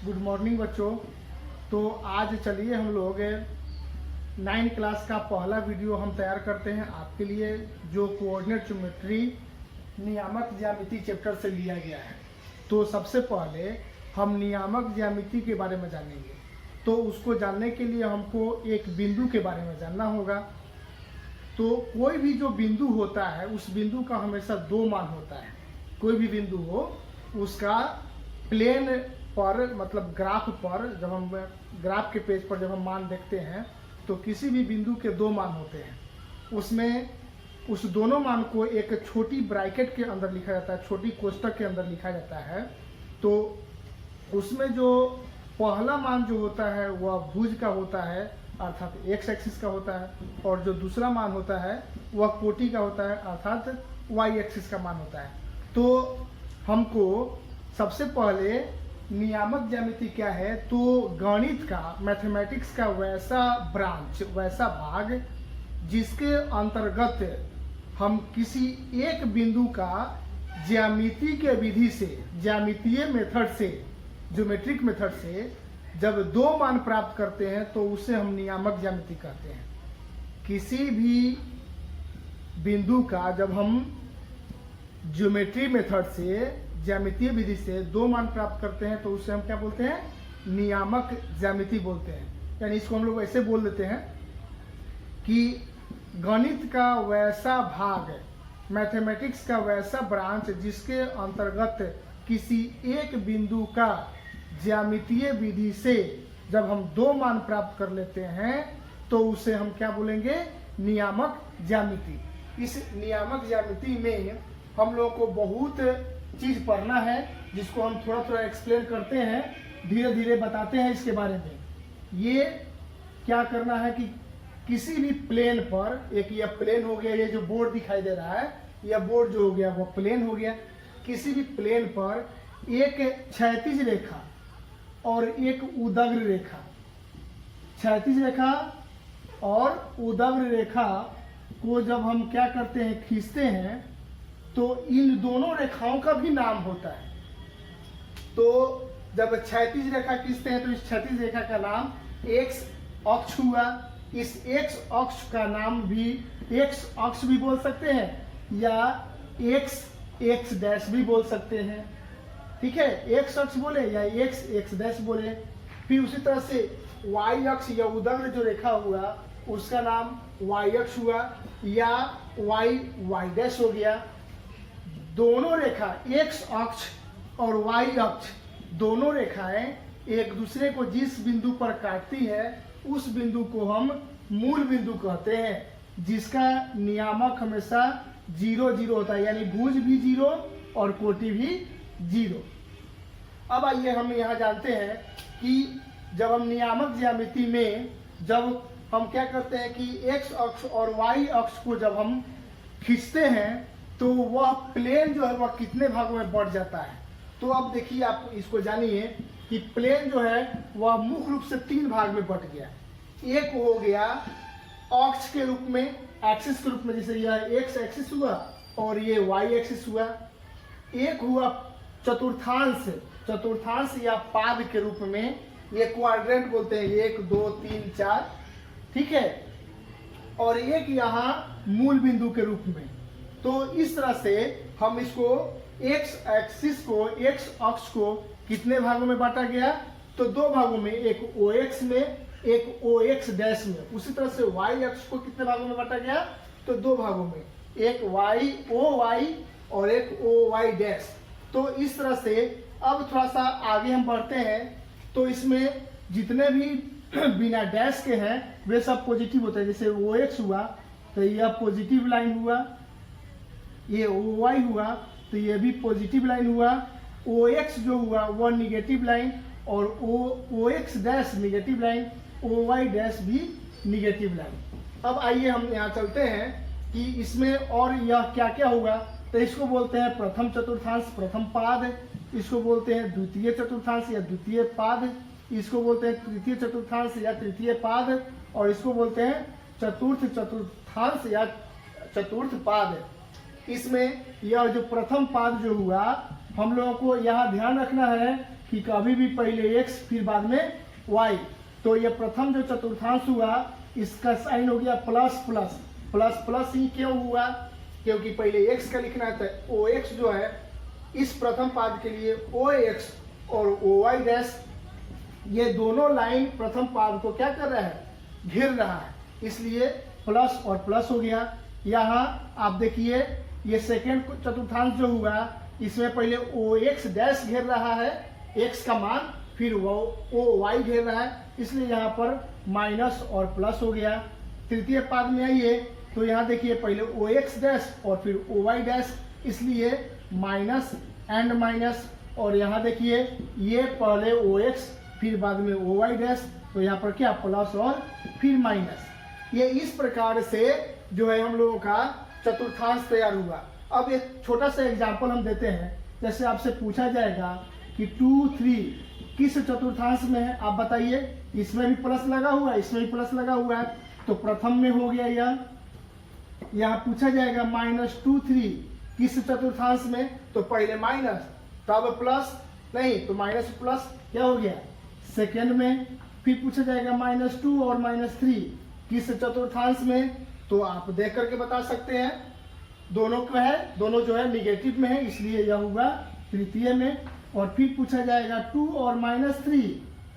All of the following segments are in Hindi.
गुड मॉर्निंग बच्चों। तो आज चलिए हम लोग 9 क्लास का पहला वीडियो हम तैयार करते हैं आपके लिए, जो कोऑर्डिनेट ज्योमेट्री नियामक ज्यामिति चैप्टर से लिया गया है। तो सबसे पहले हम नियामक ज्यामिति के बारे में जानेंगे। तो उसको जानने के लिए हमको एक बिंदु के बारे में जानना होगा। तो कोई भी जो बिंदु होता है उस बिंदु का हमेशा दो मान होता है। कोई भी बिंदु हो उसका प्लेन पर मतलब ग्राफ पर, जब हम ग्राफ के पेज पर जब हम मान देखते हैं तो किसी भी बिंदु के दो मान होते हैं। उसमें उस दोनों मान को एक छोटी ब्रैकेट के अंदर लिखा जाता है, छोटी कोष्टक के अंदर लिखा जाता है। तो उसमें जो पहला मान जो होता है वह भुज का होता है, अर्थात एक्स एक्सिस का होता है, और जो दूसरा मान होता है वह कोटि का होता है, अर्थात वाई एक्सिस का मान होता है। तो हमको सबसे पहले नियामक ज्यामिति क्या है, तो गणित का, मैथमेटिक्स का वैसा ब्रांच, वैसा भाग जिसके अंतर्गत हम किसी एक बिंदु का ज्यामिति के विधि से, ज्यामितीय मेथड से, ज्योमेट्रिक मेथड से जब दो मान प्राप्त करते हैं तो उसे हम नियामक ज्यामिति कहते हैं। किसी भी बिंदु का जब हम ज्योमेट्री मेथड से, ज्यामितीय विधि से दो मान प्राप्त करते हैं तो उसे हम क्या बोलते हैं, नियामक ज्यामिति बोलते हैं। यानी इसको हम लोग ऐसे बोल देते हैं कि गणित का वैसा भाग, मैथमेटिक्स का वैसा ब्रांच जिसके अंतर्गत किसी एक बिंदु का ज्यामितीय विधि से जब हम दो मान प्राप्त कर लेते हैं तो उसे हम क्या बोलेंगे, नियामक ज्यामिति। इस नियामक ज्यामिति में हम लोगों को बहुत चीज पढ़ना है, जिसको हम थोड़ा थोड़ा एक्सप्लेन करते हैं, धीरे धीरे बताते हैं इसके बारे में। ये क्या करना है कि किसी भी प्लेन पर, एक यह प्लेन हो गया, ये जो बोर्ड दिखाई दे रहा है, यह बोर्ड जो हो गया वो प्लेन हो गया। किसी भी प्लेन पर एक क्षैतिज रेखा और एक उदग्र रेखा, क्षैतिज रेखा और उदग्र रेखा को जब हम क्या करते हैं, खींचते हैं, तो इन दोनों रेखाओं का भी नाम होता है। तो जब क्षैतिज रेखा खींचते हैं तो इस क्षैतिज रेखा का नाम एक्स अक्ष हुआ। इस एक्स अक्ष का नाम भी एक्स अक्ष भी बोल सकते हैं या एक्स डैश भी बोल सकते हैं। ठीक है, एक्स अक्ष बोले या एक्स डैश बोले। फिर उसी तरह से वाई अक्ष या उदग्र जो रेखा हुआ उसका नाम वाई अक्ष हुआ या वाई डैश हो गया। दोनों रेखा, एक्स अक्ष और वाई अक्ष, दोनों रेखाएं एक दूसरे को जिस बिंदु पर काटती है उस बिंदु को हम मूल बिंदु कहते हैं, जिसका नियामक हमेशा 0 0 होता है, यानी भुज भी 0 और कोटि भी 0। अब आइए हम यहाँ जानते हैं कि जब हम नियामक ज्यामिति में जब हम क्या करते हैं कि एक्स अक्ष और वाई अक्ष को जब हम खींचते हैं तो वह प्लेन जो है वह कितने भागों में बढ़ जाता है। तो अब देखिए, आप इसको जानिए कि प्लेन जो है वह मुख्य रूप से 3 भाग में बट गया। एक हो गया अक्ष के रूप में, एक्सिस के रूप में, जैसे यह एक्स एक्सिस हुआ और ये वाई एक्सिस हुआ। एक हुआ चतुर्थांश, चतुर्थांश या पाद के रूप में, ये क्वाड्रेंट बोलते हैं, 1 2 3 4, ठीक है। और एक यहाँ मूल बिंदु के रूप में। तो इस तरह से हम इसको एक्स एक्सिस को, एक्स अक्ष को कितने भागों में बांटा गया, तो 2 भागों में, एक ओ एक्स में, एक ओ एक्स डैश में। उसी तरह से वाई अक्ष को कितने भागों में बांटा गया, तो 2 भागों में, एक वाई ओ वाई और एक ओ वाई डैश। तो इस तरह से अब थोड़ा सा आगे हम बढ़ते हैं तो इसमें जितने भी बिना डैश के हैं वे सब पॉजिटिव होते हैं। जैसे ओ एक्स हुआ तो यह पॉजिटिव लाइन हुआ, ये ओ वाई हुआ तो ये भी पॉजिटिव लाइन हुआ, ओ एक्स जो हुआ वह निगेटिव लाइन, और O X dash negative line, O Y dash भी निगेटिव लाइन। अब आइए हम यहाँ चलते हैं कि इसमें और यह क्या क्या होगा। तो इसको बोलते हैं प्रथम चतुर्थांश, प्रथम पाद। इसको बोलते हैं द्वितीय चतुर्थांश या द्वितीय पाद। इसको बोलते हैं तृतीय चतुर्थांश या तृतीय पाद। और इसको बोलते हैं चतुर्थ चतुर्थांश या चतुर्थ पाद। इसमें यह जो प्रथम पाद जो हुआ, हम लोगों को यहाँ ध्यान रखना है कि कभी भी पहले x फिर बाद में y। तो ये प्रथम जो चतुर्थांश हुआ इसका साइन हो गया प्लस प्लस प्लस प्लस ही क्यों हुआ, क्योंकि पहले x का लिखना है तो OX जो है इस प्रथम पाद के लिए OX और OY डैश ये दोनों लाइन प्रथम पाद को क्या कर रहा है, घेर रहा है, इसलिए प्लस और प्लस हो गया। यहाँ आप देखिए ये सेकेंड चतुर्थांश जो हुआ इसमें पहले OX डैश घेर रहा है x का मान, फिर वो OY घेर रहा है, इसलिए यहाँ पर माइनस और प्लस हो गया। तृतीय पाद में आइए तो यहाँ देखिए पहले OX डैश और फिर OY डैश, इसलिए माइनस एंड माइनस, और यहाँ देखिए ये पहले OX फिर बाद में OY डैश, तो यहाँ पर क्या प्लस और फिर माइनस। ये इस प्रकार से जो है हम लोगों का चतुर्थांश तैयार हुआ। अब एक छोटा सा एग्जांपल हम देते हैं, जैसे आपसे पूछा जाएगा कि 2, 3 किस चतुर्थांश में है, आप बताइए। इसमें भी प्लस लगा हुआ है, इसमें भी प्लस लगा हुआ है, तो प्रथम में हो गया यह। यहाँ पूछा जाएगा -2, 3 किस चतुर्थांश में, तो पहले माइनस तब प्लस, नहीं तो माइनस प्लस क्या हो गया सेकेंड में। फिर पूछा जाएगा -2 और -3 किस चतुर्थांश में, तो आप देख करके बता सकते हैं। दोनों का है, दोनों जो है निगेटिव में है, इसलिए यह होगा तृतीय में। और फिर पूछा जाएगा 2 और -3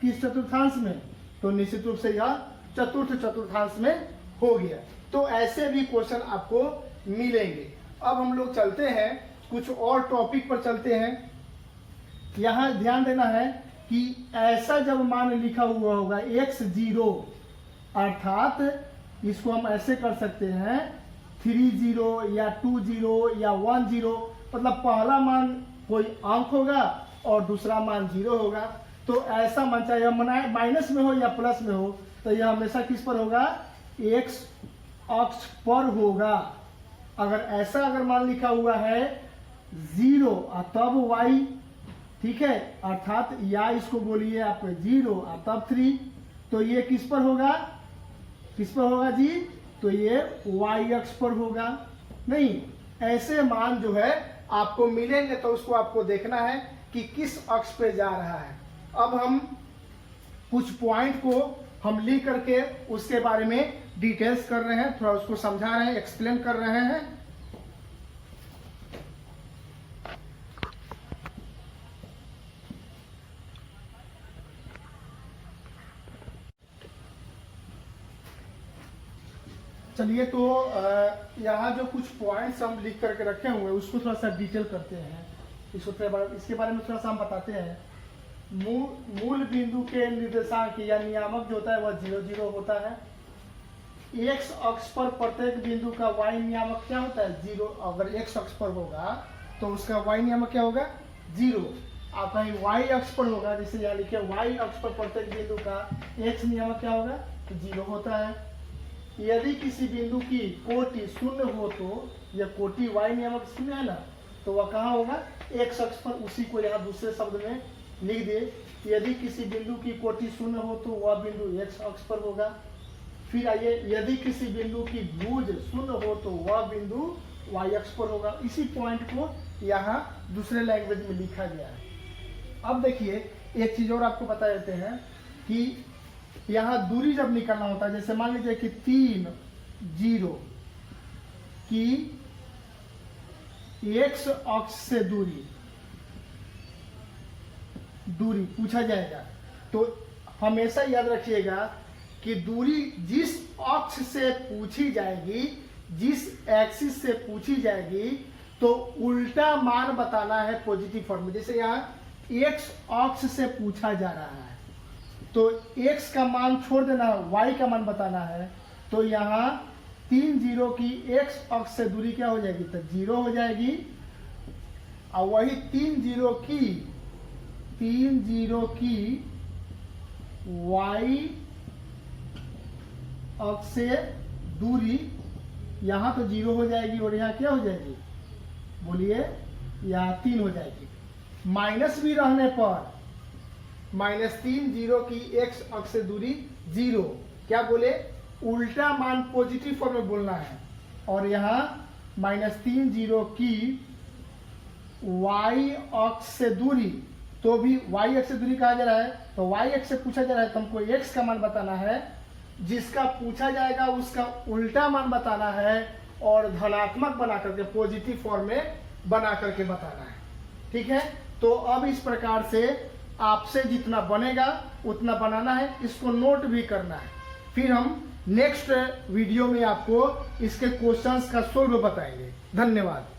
किस चतुर्थांश में, तो निश्चित रूप से यह चतुर्थ चतुर्थांश में हो गया। तो ऐसे भी क्वेश्चन आपको मिलेंगे। अब हम लोग चलते हैं कुछ और टॉपिक पर चलते हैं। यहाँ ध्यान देना है कि ऐसा जब मान लिखा हुआ होगा x0, अर्थात इसको हम ऐसे कर सकते हैं 30 या 20 या 10, मतलब पहला मान कोई अंक होगा और दूसरा मान 0 होगा। तो ऐसा मान चाहे माइनस में हो या प्लस में हो, तो यह हमेशा किस पर होगा, x अक्ष पर होगा। अगर ऐसा अगर मान लिखा हुआ है 0 तब y, ठीक है, अर्थात या इसको बोलिए आप 0 तब 3, तो ये किस पर होगा, किस पर होगा जी, तो ये y अक्ष पर होगा। नहीं, ऐसे मान जो है आपको मिलेंगे तो उसको आपको देखना है कि किस अक्ष पे जा रहा है। अब हम कुछ पॉइंट को हम लिख करके उसके बारे में डिटेल्स कर रहे हैं, थोड़ा उसको समझा रहे हैं, एक्सप्लेन कर रहे हैं। चलिए, तो यहाँ जो कुछ पॉइंट्स हम लिख करके रखे हुए हैं उसको थोड़ा सा डिटेल करते हैं। इसके बारे में थोड़ा सा हम बताते हैं। मूल बिंदु के निर्देशांक या नियामक जो होता है वह 0, 0 होता है। x अक्ष पर प्रत्येक बिंदु का y नियामक क्या होता है, 0। अगर x अक्ष पर होगा तो उसका y नियामक क्या होगा, 0। आप कहीं y अक्ष पर होगा, जैसे यहाँ लिखे y अक्ष पर प्रत्येक बिंदु का x नियामक क्या होगा, तो 0 होता है। यदि किसी बिंदु की कोटि 0 हो तो यह कोटि y नियामक 0 है ना, तो वह कहाँ होगा, x अक्ष पर। उसी को यहाँ दूसरे शब्द में लिख दे, यदि किसी बिंदु की कोटि 0 हो तो वह बिंदु x अक्ष पर होगा। फिर आइए, यदि किसी बिंदु की भुज 0 हो तो वह बिंदु y अक्ष पर होगा। इसी पॉइंट को यहाँ दूसरे लैंग्वेज में लिखा गया है। अब देखिए, एक चीज और आपको बता देते हैं कि यहाँ दूरी जब निकालना होता है, जैसे मान लीजिए कि 3, 0 की x अक्ष से दूरी पूछा जाएगा, तो हमेशा याद रखिएगा कि दूरी जिस अक्ष से पूछी जाएगी, जिस एक्सिस से पूछी जाएगी, तो उल्टा मान बताना है पॉजिटिव फॉर्म में। जैसे यहाँ x अक्ष से पूछा जा रहा है तो x का मान छोड़ देना है, y का मान बताना है। तो यहाँ 3, 0 की x अक्ष से दूरी क्या हो जाएगी, तो 0 हो जाएगी। और वही 3, 0 की y अक्ष से दूरी यहाँ तो 0 हो जाएगी और यहाँ क्या हो जाएगी, बोलिए, यहाँ 3 हो जाएगी। माइनस भी रहने पर -3, 0 की x अक्ष से दूरी 0, क्या बोले, उल्टा मान पॉजिटिव फॉर्म में बोलना है। और यहाँ -3, 0 की y अक्ष से दूरी, तो भी y एक्स से दूरी कहा जा रहा है, तो y एक्स से पूछा जा रहा है तो हमको x का मान बताना है, जिसका पूछा जाएगा उसका उल्टा मान बताना है और धनात्मक बना करके पॉजिटिव फॉर्म में बना करके बताना है। ठीक है, तो अब इस प्रकार से आपसे जितना बनेगा उतना बनाना है, इसको नोट भी करना है। फिर हम नेक्स्ट वीडियो में आपको इसके क्वेश्चंस का सोल्व बताएंगे। धन्यवाद।